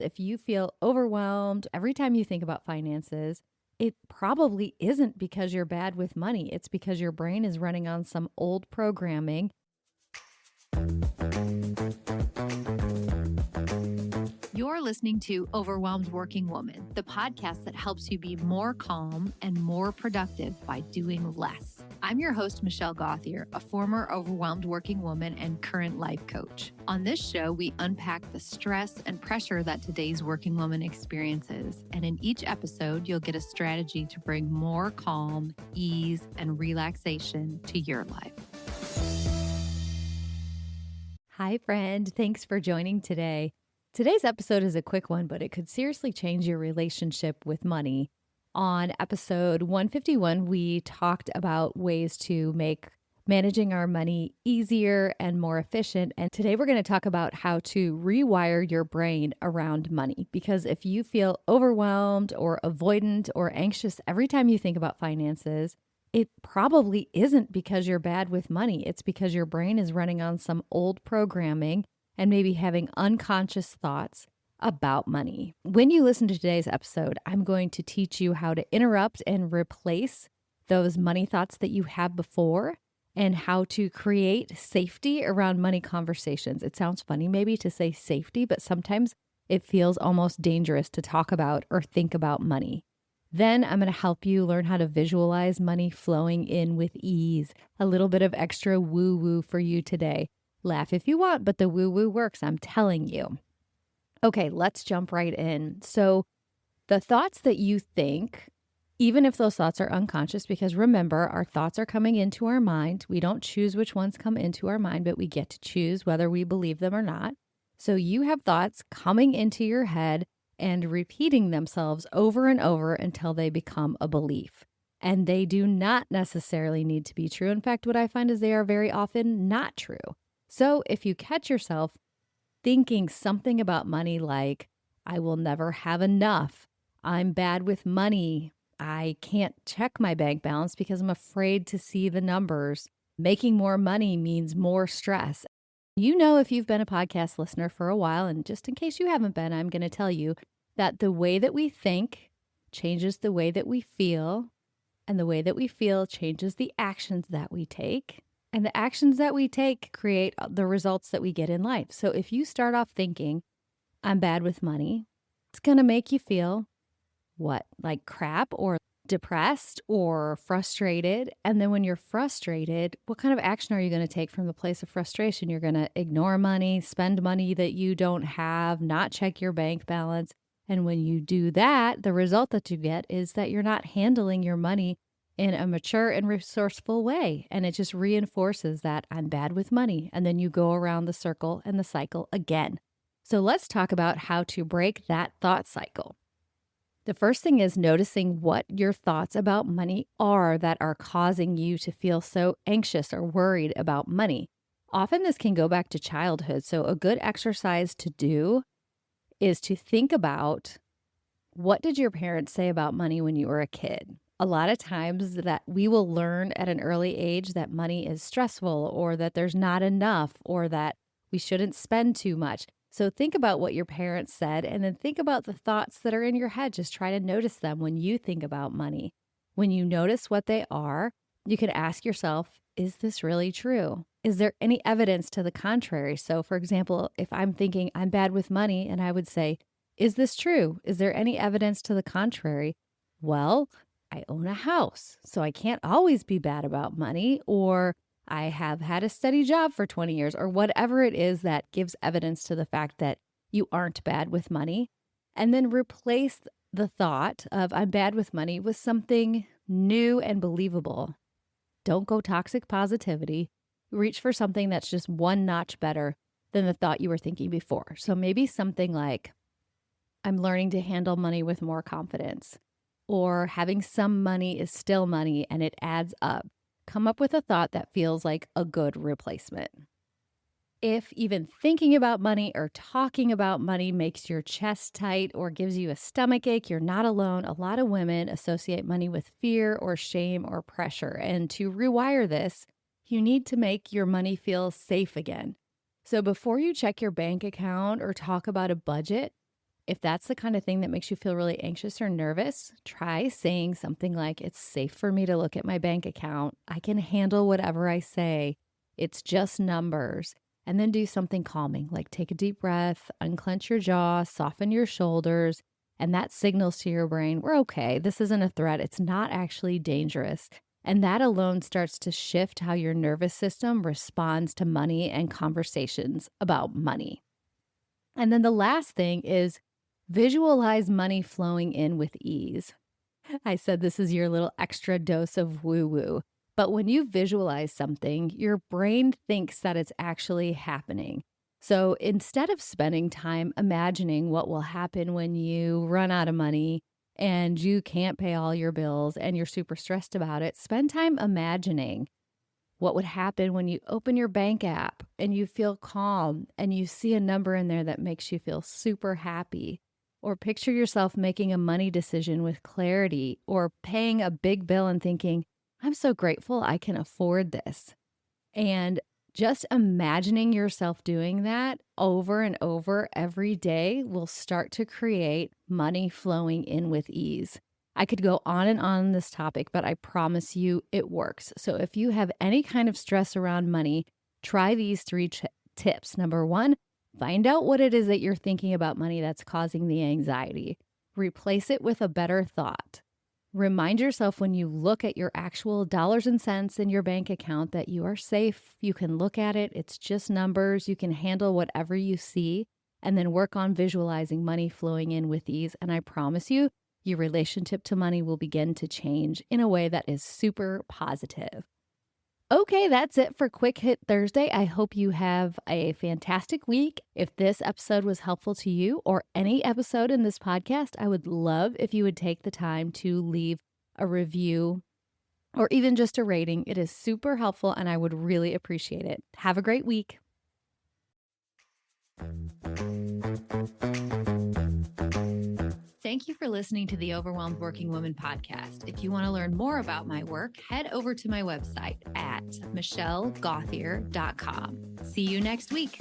if you feel overwhelmed every time you think about finances, it probably isn't because you're bad with money. It's because your brain is running on some old programming. You're listening to Overwhelmed Working Woman, the podcast that helps you be more calm and more productive by doing less. I'm your host, Michelle Gauthier, a former overwhelmed working woman and current life coach. On this show, we unpack the stress and pressure that today's working woman experiences. And in each episode, you'll get a strategy to bring more calm, ease, and relaxation to your life. Hi, friend. Thanks for joining today. Today's episode is a quick one, but it could seriously change your relationship with money. On episode 151, we talked about ways to make managing our money easier and more efficient. And today we're going to talk about how to rewire your brain around money. Because if you feel overwhelmed or avoidant or anxious every time you think about finances, it probably isn't because you're bad with money. It's because your brain is running on some old programming and maybe having unconscious thoughts about money. When you listen to today's episode, I'm going to teach you how to interrupt and replace those money thoughts that you had before and how to create safety around money conversations. It sounds funny maybe to say safety, but sometimes it feels almost dangerous to talk about or think about money. Then I'm going to help you learn how to visualize money flowing in with ease. A little bit of extra woo-woo for you today. Laugh if you want, but the woo-woo works, I'm telling you. Okay, let's jump right in. So the thoughts that you think, even if those thoughts are unconscious, because remember, our thoughts are coming into our mind. We don't choose which ones come into our mind, but we get to choose whether we believe them or not. So you have thoughts coming into your head and repeating themselves over and over until they become a belief. And they do not necessarily need to be true. In fact, what I find is they are very often not true. So if you catch yourself thinking something about money like, I will never have enough, I'm bad with money, I can't check my bank balance because I'm afraid to see the numbers, making more money means more stress. You know, if you've been a podcast listener for a while, and just in case you haven't been, I'm going to tell you that the way that we think changes the way that we feel, and the way that we feel changes the actions that we take. And the actions that we take create the results that we get in life. So if you start off thinking, I'm bad with money, it's going to make you feel what? Like crap or depressed or frustrated. And then when you're frustrated, what kind of action are you going to take from the place of frustration? You're going to ignore money, spend money that you don't have, not check your bank balance. And when you do that, the result that you get is that you're not handling your money in a mature and resourceful way. And it just reinforces that I'm bad with money. And then you go around the circle and the cycle again. So let's talk about how to break that thought cycle. The first thing is noticing what your thoughts about money are that are causing you to feel so anxious or worried about money. Often this can go back to childhood. So a good exercise to do is to think about, what did your parents say about money when you were a kid? A lot of times that we will learn at an early age that money is stressful or that there's not enough or that we shouldn't spend too much. So think about what your parents said and then think about the thoughts that are in your head. Just try to notice them when you think about money. When you notice what they are, you can ask yourself, is this really true? Is there any evidence to the contrary? So for example, if I'm thinking I'm bad with money and I would say, is this true? Is there any evidence to the contrary? Well, I own a house, so I can't always be bad about money, or I have had a steady job for 20 years, or whatever it is that gives evidence to the fact that you aren't bad with money. And then replace the thought of I'm bad with money with something new and believable. Don't go toxic positivity. Reach for something that's just one notch better than the thought you were thinking before. So maybe something like, I'm learning to handle money with more confidence. Or having some money is still money and it adds up. Come up with a thought that feels like a good replacement. If even thinking about money or talking about money makes your chest tight or gives you a stomach ache, you're not alone. A lot of women associate money with fear or shame or pressure. And to rewire this, you need to make your money feel safe again. So before you check your bank account or talk about a budget, If that's the kind of thing that makes you feel really anxious or nervous, try saying something like, it's safe for me to look at my bank account. I can handle whatever I say. It's just numbers. And then do something calming, like take a deep breath, unclench your jaw, soften your shoulders. And that signals to your brain, we're okay. This isn't a threat. It's not actually dangerous. And that alone starts to shift how your nervous system responds to money and conversations about money. And then the last thing is visualize money flowing in with ease. I said this is your little extra dose of woo-woo. But when you visualize something, your brain thinks that it's actually happening. So instead of spending time imagining what will happen when you run out of money and you can't pay all your bills and you're super stressed about it, spend time imagining what would happen when you open your bank app and you feel calm and you see a number in there that makes you feel super happy. Or picture yourself making a money decision with clarity, or paying a big bill and thinking, I'm so grateful I can afford this. And just imagining yourself doing that over and over every day will start to create money flowing in with ease. I could go on and on this topic, but I promise you it works. So if you have any kind of stress around money, try these three tips. Number one, find out what it is that you're thinking about money that's causing the anxiety. Replace it with a better thought. Remind yourself when you look at your actual dollars and cents in your bank account that you are safe. You can look at it. It's just numbers. You can handle whatever you see, and then work on visualizing money flowing in with ease. And I promise you, your relationship to money will begin to change in a way that is super positive. Okay, that's it for Quick Hit Thursday. I hope you have a fantastic week. If this episode was helpful to you, or any episode in this podcast, I would love if you would take the time to leave a review or even just a rating. It is super helpful and I would really appreciate it. Have a great week. Thank you for listening to the Overwhelmed Working Woman podcast. If you want to learn more about my work, head over to my website at michellegothier.com. See you next week.